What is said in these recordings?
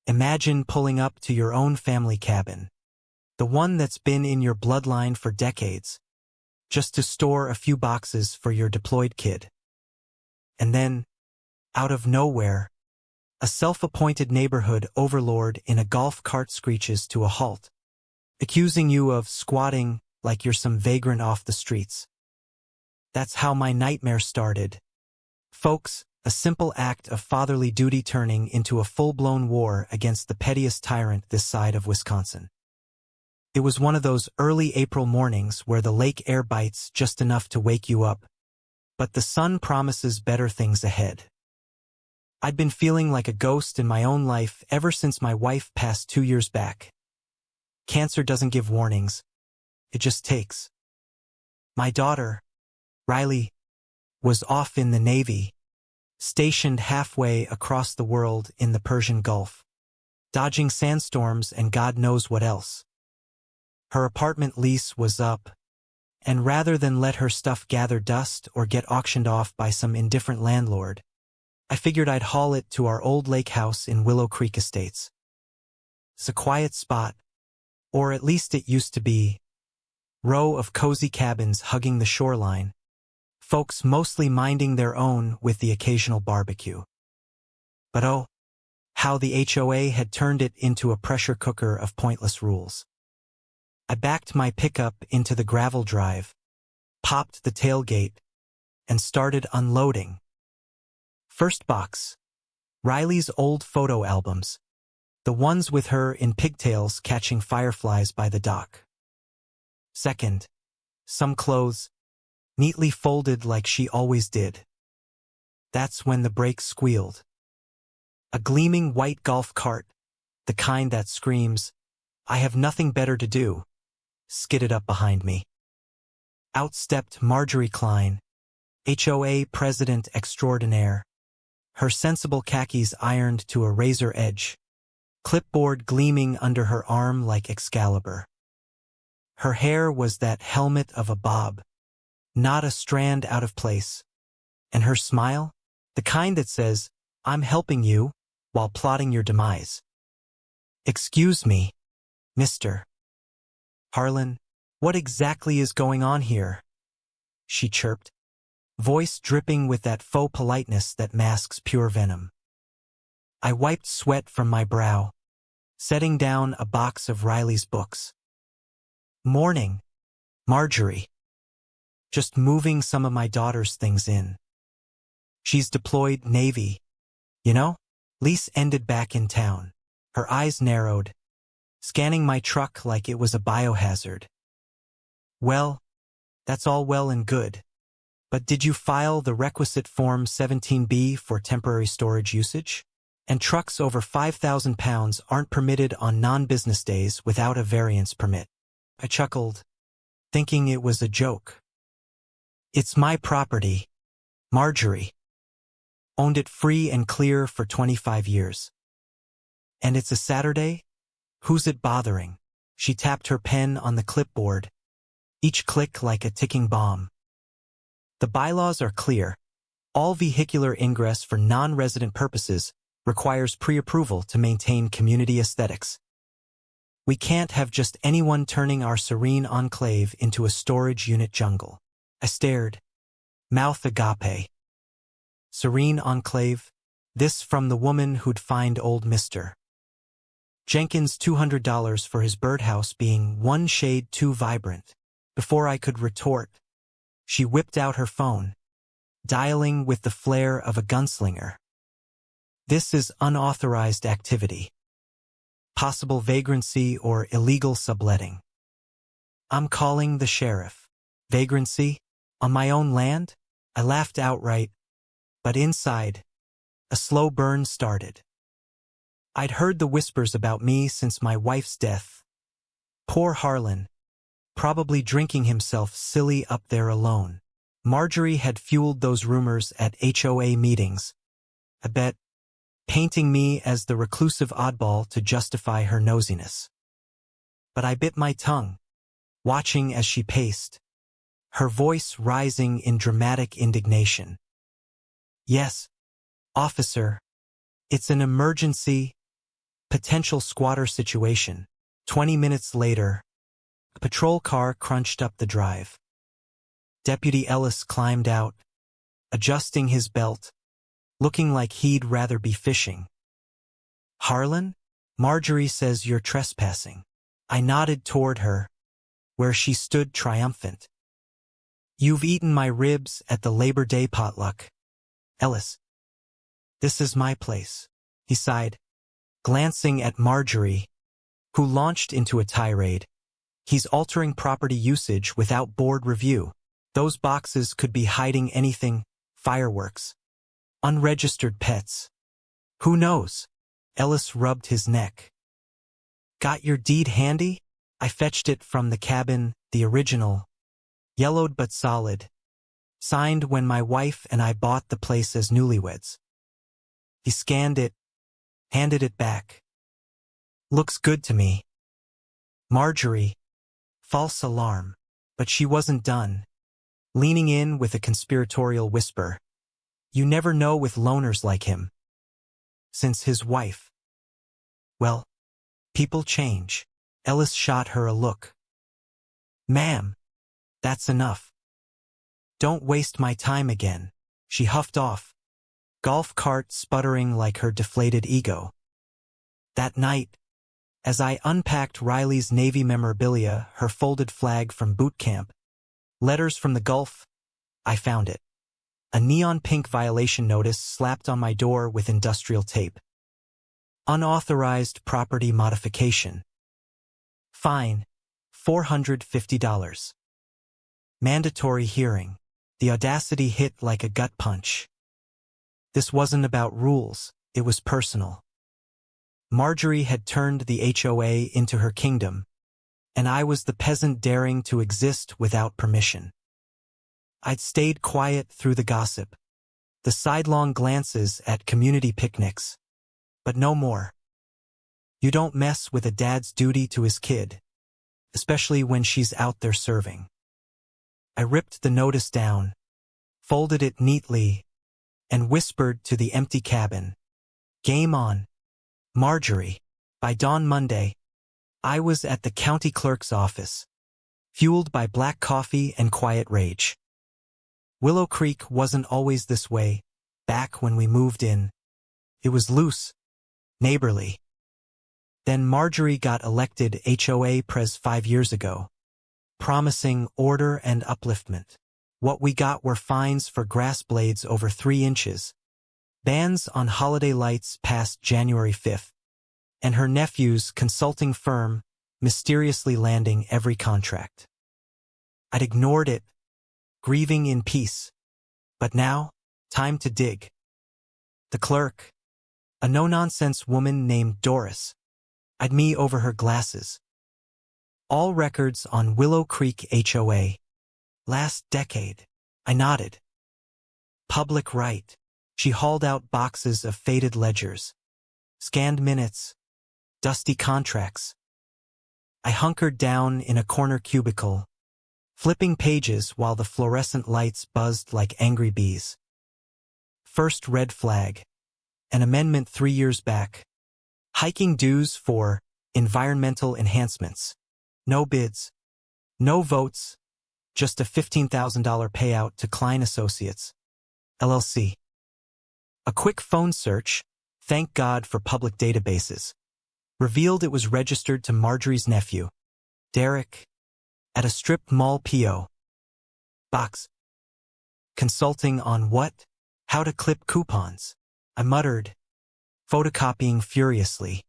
Imagine pulling up to your own family cabin, the one that's been in your bloodline for decades, just to store a few boxes for your deployed kid. And then, out of nowhere, a self-appointed neighborhood overlord in a golf cart screeches to a halt, accusing you of squatting like you're some vagrant off the streets. That's how my nightmare started. Folks, a simple act of fatherly duty turning into a full-blown war against the pettiest tyrant this side of Wisconsin. It was one of those early April mornings where the lake air bites just enough to wake you up, but the sun promises better things ahead. I'd been feeling like a ghost in my own life ever since my wife passed 2 years back. Cancer doesn't give warnings, it just takes. My daughter, Riley, was off in the Navy, stationed halfway across the world in the Persian Gulf, dodging sandstorms and God knows what else. Her apartment lease was up, and rather than let her stuff gather dust or get auctioned off by some indifferent landlord, I figured I'd haul it to our old lake house in Willow Creek Estates. It's a quiet spot, or at least it used to be. Row of cozy cabins hugging the shoreline, folks mostly minding their own with the occasional barbecue. But oh, how the HOA had turned it into a pressure cooker of pointless rules. I backed my pickup into the gravel drive, popped the tailgate, and started unloading. First box, Riley's old photo albums, the ones with her in pigtails catching fireflies by the dock. Second, some clothes, neatly folded like she always did. That's when the brakes squealed. A gleaming white golf cart, the kind that screams, "I have nothing better to do," skidded up behind me. Out stepped Marjorie Klein, HOA president extraordinaire, her sensible khakis ironed to a razor edge, clipboard gleaming under her arm like Excalibur. Her hair was that helmet of a bob, not a strand out of place, and her smile, the kind that says, "I'm helping you," while plotting your demise. "Excuse me, Mr. Harlan, what exactly is going on here?" she chirped, voice dripping with that faux politeness that masks pure venom. I wiped sweat from my brow, setting down a box of Riley's books. "Morning, Marjorie. Just moving some of my daughter's things in. She's deployed Navy, you know?" Lease ended back in town. Her eyes narrowed, scanning my truck like it was a biohazard. "Well, that's all well and good. But did you file the requisite Form 17B for temporary storage usage? And trucks over 5,000 pounds aren't permitted on non-business days without a variance permit." I chuckled, thinking it was a joke. "It's my property, Marjorie. Owned it free and clear for 25 years. And it's a Saturday? Who's it bothering?" She tapped her pen on the clipboard, each click like a ticking bomb. "The bylaws are clear. All vehicular ingress for non-resident purposes requires pre-approval to maintain community aesthetics. We can't have just anyone turning our serene enclave into a storage unit jungle." I stared, mouth agape. Serene enclave, this from the woman who'd fined old Mr. Jenkins $200 for his birdhouse being one shade too vibrant. Before I could retort, she whipped out her phone, dialing with the flair of a gunslinger. "This is unauthorized activity. Possible vagrancy or illegal subletting. I'm calling the sheriff." "Vagrancy? On my own land?" I laughed outright, but inside, a slow burn started. I'd heard the whispers about me since my wife's death. Poor Harlan, probably drinking himself silly up there alone. Marjorie had fueled those rumors at HOA meetings, I bet, painting me as the reclusive oddball to justify her nosiness. But I bit my tongue, watching as she paced, her voice rising in dramatic indignation. "Yes, officer, it's an emergency. Potential squatter situation. 20 minutes later, a patrol car crunched up the drive. Deputy Ellis climbed out, adjusting his belt, looking like he'd rather be fishing. "Harlan? Marjorie says you're trespassing." I nodded toward her, where she stood triumphant. "You've eaten my ribs at the Labor Day potluck." "Ellis, this is my place," he sighed, glancing at Marjorie, who launched into a tirade. "He's altering property usage without board review. Those boxes could be hiding anything, fireworks, unregistered pets. Who knows?" Ellis rubbed his neck. "Got your deed handy?" I fetched it from the cabin, the original, yellowed but solid, signed when my wife and I bought the place as newlyweds. He scanned it, handed it back. "Looks good to me." Marjorie, false alarm, but she wasn't done, leaning in with a conspiratorial whisper. "You never know with loners like him." Since his wife. Well, people change. Ellis shot her a look. "Ma'am, that's enough. Don't waste my time again." She huffed off, golf cart sputtering like her deflated ego. That night, as I unpacked Riley's Navy memorabilia, her folded flag from boot camp, letters from the Gulf, I found it. A neon pink violation notice slapped on my door with industrial tape. Unauthorized property modification. Fine, $450. Mandatory hearing. The audacity hit like a gut punch. This wasn't about rules, it was personal. Marjorie had turned the HOA into her kingdom, and I was the peasant daring to exist without permission. I'd stayed quiet through the gossip, the sidelong glances at community picnics, but no more. You don't mess with a dad's duty to his kid, especially when she's out there serving. I ripped the notice down, folded it neatly, and whispered to the empty cabin, "Game on, Marjorie." By dawn Monday, I was at the county clerk's office, fueled by black coffee and quiet rage. Willow Creek wasn't always this way. Back when we moved in, it was loose, neighborly. Then Marjorie got elected HOA pres 5 years ago, promising order and upliftment. What we got were fines for grass blades over 3 inches, bans on holiday lights past January 5th, and her nephew's consulting firm mysteriously landing every contract. I'd ignored it, grieving in peace. But now, time to dig. The clerk, a no-nonsense woman named Doris, eyed me over her glasses. "All records on Willow Creek HOA. Last decade." I nodded. "Public right." She hauled out boxes of faded ledgers, scanned minutes, dusty contracts. I hunkered down in a corner cubicle, flipping pages while the fluorescent lights buzzed like angry bees. First red flag. An amendment 3 years back. Hiking dues for environmental enhancements. No bids. No votes. Just a $15,000 payout to Klein Associates, LLC. A quick phone search, thank God for public databases, revealed it was registered to Marjorie's nephew, Derek, at a strip mall P.O. Box. Consulting on what? How to clip coupons, I muttered, photocopying furiously.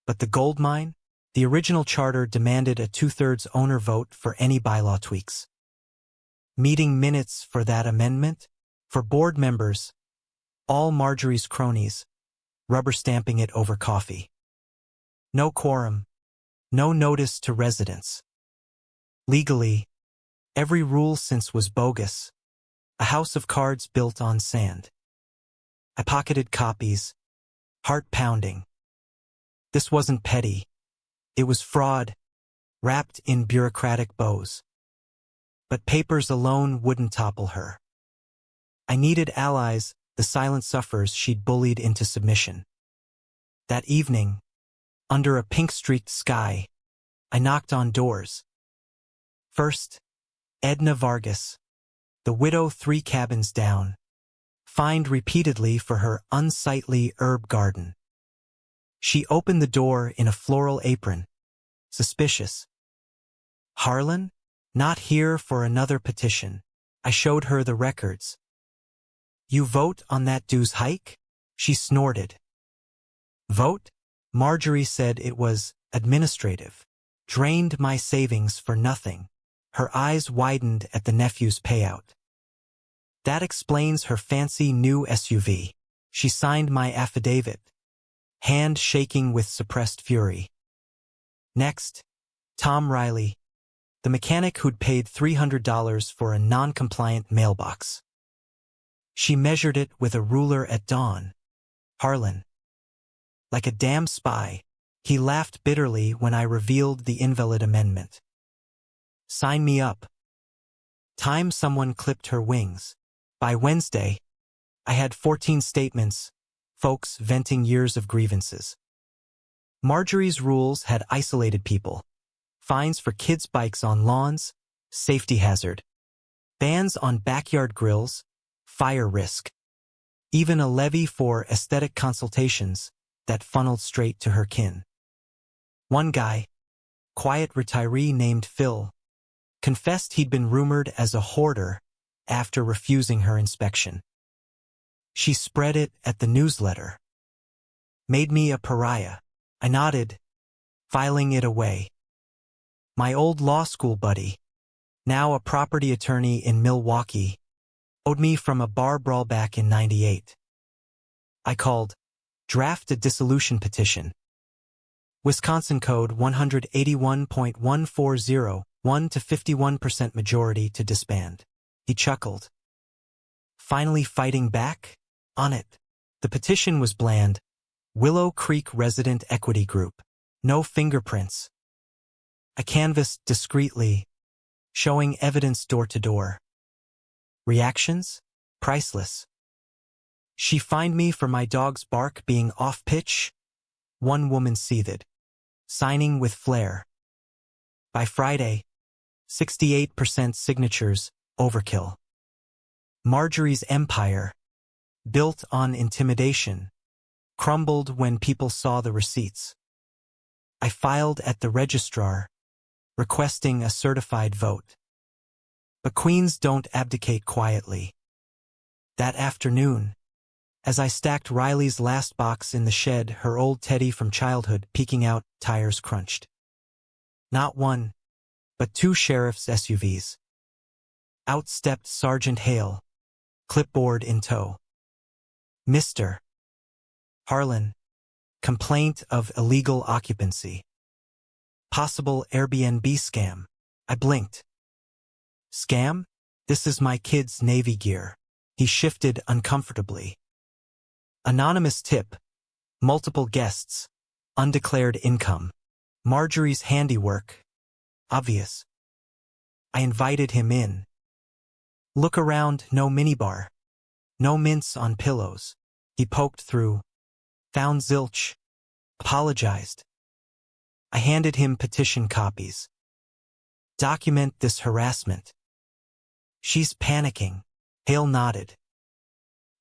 But the gold mine? The original charter demanded a 2/3 owner vote for any bylaw tweaks. Meeting minutes for that amendment? For board members, all Marjorie's cronies, rubber stamping it over coffee. No quorum, no notice to residents. Legally, every rule since was bogus, a house of cards built on sand. I pocketed copies, heart pounding. This wasn't petty. It was fraud, wrapped in bureaucratic bows. But papers alone wouldn't topple her. I needed allies, the silent sufferers she'd bullied into submission. That evening, under a pink-streaked sky, I knocked on doors. First, Edna Vargas, the widow 3 cabins down, fined repeatedly for her unsightly herb garden. She opened the door in a floral apron, suspicious. Harlan? Not here for another petition. I showed her the records. You vote on that due's hike? She snorted. Vote? Marjorie said it was administrative. Drained my savings for nothing. Her eyes widened at the nephew's payout. That explains her fancy new SUV. She signed my affidavit, hand shaking with suppressed fury. Next, Tom Riley, the mechanic who'd paid $300 for a non-compliant mailbox. She measured it with a ruler at dawn. Harlan. Like a damn spy, he laughed bitterly when I revealed the invalid amendment. Sign me up. Time someone clipped her wings. By Wednesday, I had 14 statements, folks venting years of grievances. Marjorie's rules had isolated people. Fines for kids' bikes on lawns, safety hazard. Bans on backyard grills, fire risk. Even a levy for aesthetic consultations that funneled straight to her kin. One guy, quiet retiree named Phil, confessed he'd been rumored as a hoarder after refusing her inspection. She spread it at the newsletter. Made me a pariah. I nodded, filing it away. My old law school buddy, now a property attorney in Milwaukee, owed me from a bar brawl back in '98. I called, draft a dissolution petition. Wisconsin Code 181.140, 1 to 51% majority to disband. He chuckled. Finally fighting back? On it. The petition was bland. Willow Creek Resident Equity Group. No fingerprints. I canvassed discreetly, showing evidence door to door. Reactions? Priceless. She fined me for my dog's bark being off-pitch? One woman seethed. Signing with flair. By Friday, 68% signatures, overkill. Marjorie's empire, built on intimidation, crumbled when people saw the receipts. I filed at the registrar, requesting a certified vote. But queens don't abdicate quietly. That afternoon, as I stacked Riley's last box in the shed, her old teddy from childhood peeking out, tires crunched. Not one, but 2 sheriff's SUVs. Out stepped Sergeant Hale, clipboard in tow. Mr. Harlan. Complaint of illegal occupancy. Possible Airbnb scam. I blinked. Scam? This is my kid's Navy gear. He shifted uncomfortably. Anonymous tip. Multiple guests. Undeclared income. Marjorie's handiwork. Obvious. I invited him in. Look around, no minibar. No mints on pillows. He poked through. Found zilch. Apologized. I handed him petition copies. Document this harassment. She's panicking. Hale nodded.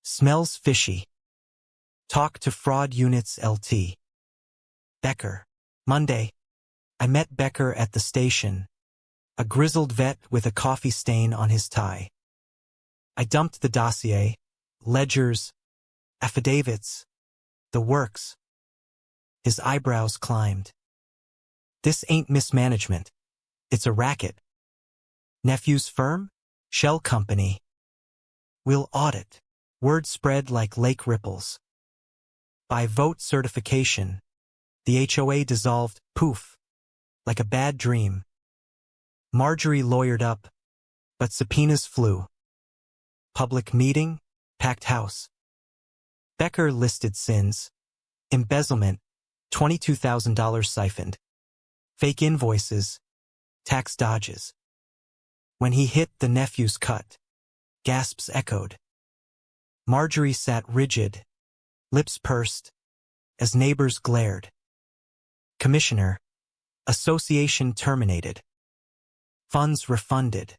Smells fishy. Talk to Fraud Units LT. Becker. Monday. I met Becker at the station. A grizzled vet with a coffee stain on his tie. I dumped the dossier, ledgers, affidavits, the works. His eyebrows climbed. This ain't mismanagement. It's a racket. Nephew's firm? Shell company. We'll audit. Word spread like lake ripples. By vote certification, the HOA dissolved, poof, like a bad dream. Marjorie lawyered up, but subpoenas flew. Public meeting, packed house. Becker listed sins. Embezzlement, $22,000 siphoned. Fake invoices, tax dodges. When he hit the nephew's cut, gasps echoed. Marjorie sat rigid, lips pursed, as neighbors glared. Commissioner. Association terminated. Funds refunded.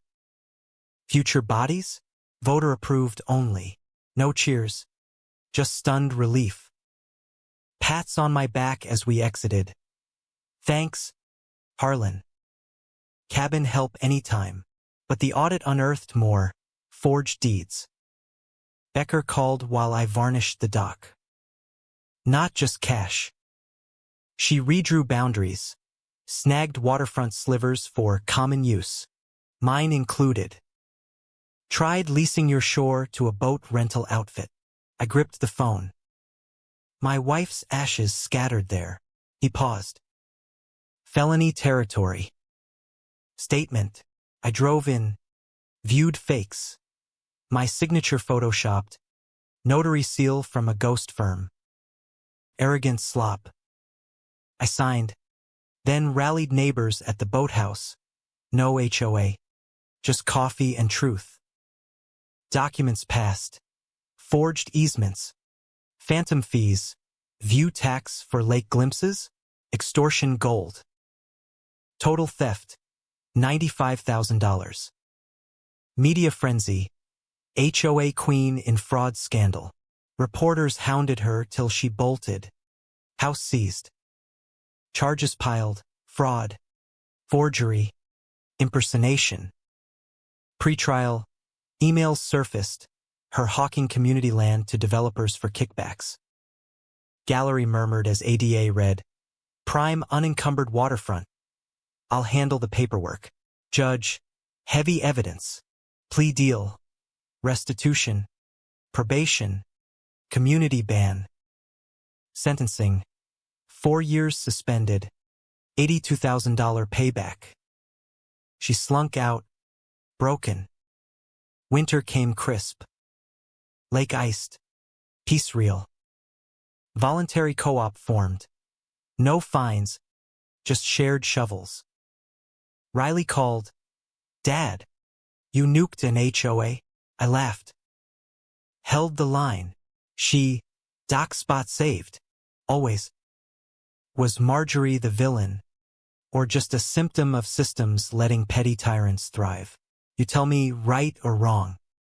Future bodies? Voter approved only. No cheers. Just stunned relief. Pats on my back as we exited. Thanks, Harlan. Cabin help anytime. But the audit unearthed more forged deeds. Becker called while I varnished the dock. Not just cash. She redrew boundaries, snagged waterfront slivers for common use, mine included. Tried leasing your shore to a boat rental outfit. I gripped the phone. My wife's ashes scattered there. He paused. Felony territory. Statement. I drove in. Viewed fakes. My signature photoshopped. Notary seal from a ghost firm. Arrogant slop. I signed. Then rallied neighbors at the boathouse. No HOA. Just coffee and truth. Documents passed. Forged easements. Phantom fees. View tax for lake glimpses. Extortion gold. Total theft. $95,000. Media frenzy. HOA queen in fraud scandal. Reporters hounded her till she bolted. House seized. Charges piled. Fraud. Forgery. Impersonation. Pretrial. Emails surfaced. Her hawking community land to developers for kickbacks. Gallery murmured as ADA read, prime unencumbered waterfront. I'll handle the paperwork. Judge. Heavy evidence. Plea deal. Restitution. Probation. Community ban. Sentencing. 4 years suspended. $82,000 payback. She slunk out. Broken. Winter came crisp. Lake iced. Peace reel. Voluntary co-op formed. No fines. Just shared shovels. Riley called. Dad. You nuked an HOA? I laughed. Held the line. She. Doc spot saved. Always. Was Marjorie the villain? Or just a symptom of systems letting petty tyrants thrive? You tell me right or wrong.